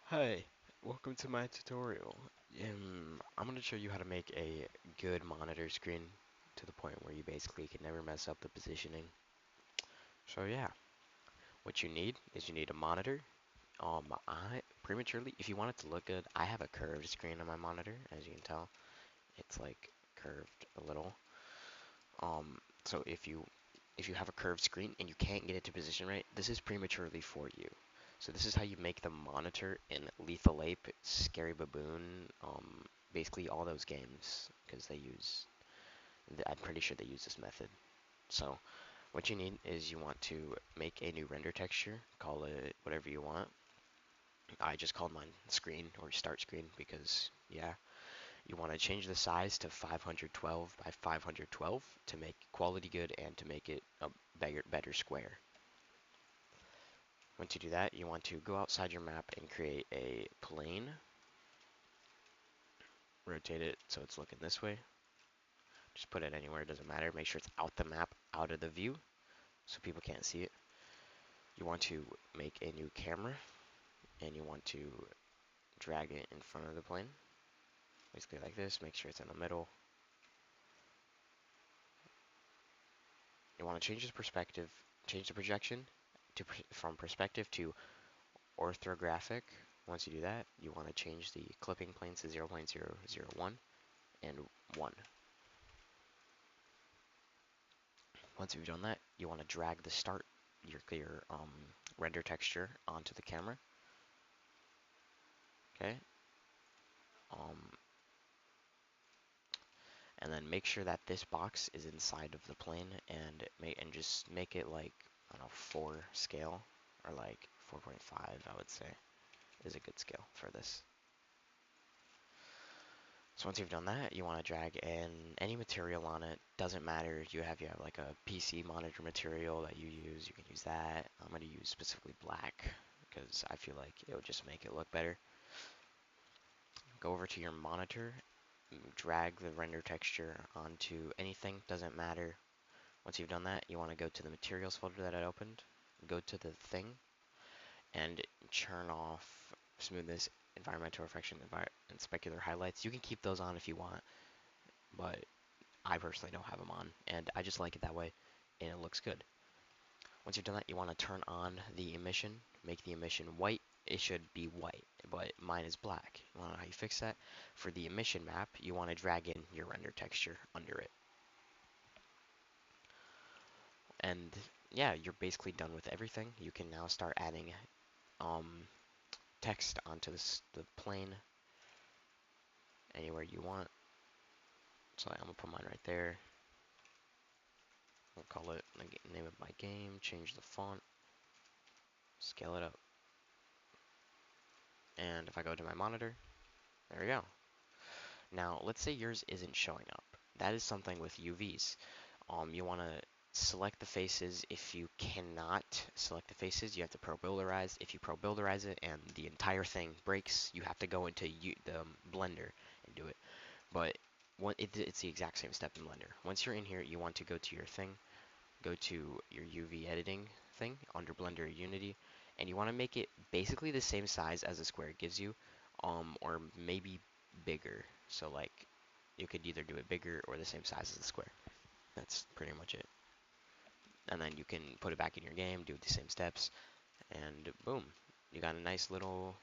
Hi, welcome to my tutorial. I'm going to show you how to make a good monitor screen to the point where you basically can never mess up the positioning. So yeah, what you need is you need a monitor. I prematurely, if you want it to look good, I have a curved screen on my monitor, as you can tell. It's like curved a little. So if you have a curved screen and you can't get it to position right, this is prematurely for you. So this is how you make the monitor in Lethal Ape, Scary Baboon, basically all those games, because I'm pretty sure they use this method. So what you need is you want to make a new render texture, call it whatever you want. I just called mine screen or start screen because, yeah, you want to change the size to 512 by 512 to make quality good and to make it a better square. Once you do that, you want to go outside your map and create a plane. Rotate it so it's looking this way. Just put it anywhere, it doesn't matter. Make sure it's out the map, out of the view, so people can't see it. You want to make a new camera, and you want to drag it in front of the plane. Basically like this, make sure it's in the middle. You want to change the perspective, change the projection from perspective to orthographic. Once you do that, you want to change the clipping planes to 0.001 and 1. Once you've done that, you want to drag the your render texture onto the camera. Okay. Um, and then make sure that this box is inside of the plane and just make it like, I don't know, 4 scale or like 4.5, I would say is a good scale for this. So once you've done that, you want to drag in any material on it. Doesn't matter. You have like a PC monitor material that you use. You can use that. I'm going to use specifically black because I feel like it'll just make it look better. Go over to your monitor, drag the render texture onto anything. Doesn't matter. Once you've done that, you want to go to the materials folder that I opened. Go to the thing and turn off smoothness, environmental reflection, and specular highlights. You can keep those on if you want, but I personally don't have them on, and I just like it that way, and it looks good. Once you've done that, you want to turn on the emission, make the emission white. It should be white, but mine is black. You want to know how you fix that? For the emission map, you want to drag in your render texture under it. And yeah, you're basically done with everything. You can now start adding um, text onto the plane anywhere you want. So I'm gonna put mine right there. I'll call it the name of my game, change the font, scale it up. And if I go to my monitor, there we go. Now, let's say yours isn't showing up. That is something with UVs. You want to select the faces. If you cannot select the faces, you have to pro-builderize. If you pro-builderize it and the entire thing breaks, you have to go into the Blender and do it. But it's the exact same step in Blender. Once you're in here, you want to go to your thing, go to your UV editing thing under Blender Unity, and you want to make it basically the same size as the square it gives you, or maybe bigger. So like you could either do it bigger or the same size as the square. That's pretty much it. And then you can put it back in your game, do the same steps, and boom, you got a nice little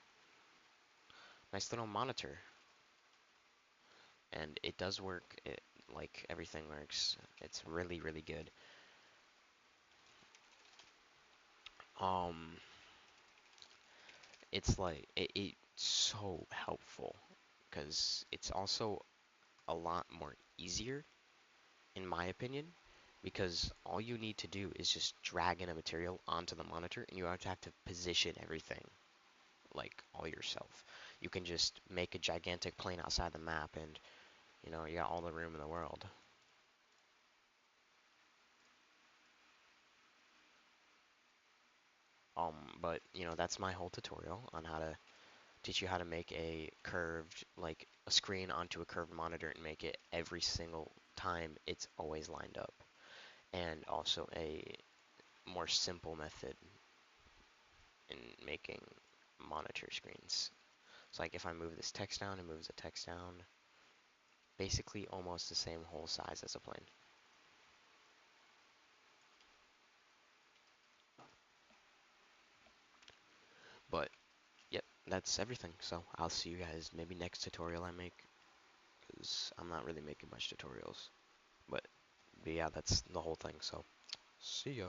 monitor. And it does work. Like everything works. It's really, really good. Um, it's like it's so helpful because it's also a lot more easier in my opinion, because all you need to do is just drag in a material onto the monitor and you don't have to position everything like all yourself. You can just make a gigantic plane outside the map and you got all the room in the world. But that's my whole tutorial on how to teach you how to make a curved, like a screen onto a curved monitor and make it every single time it's always lined up. And also a more simple method in making monitor screens. It's like if I move this text down, it moves the text down. Basically almost the same whole size as a plane. But, yep, that's everything. So I'll see you guys maybe next tutorial I make, because I'm not really making much tutorials. But yeah, that's the whole thing, so see ya.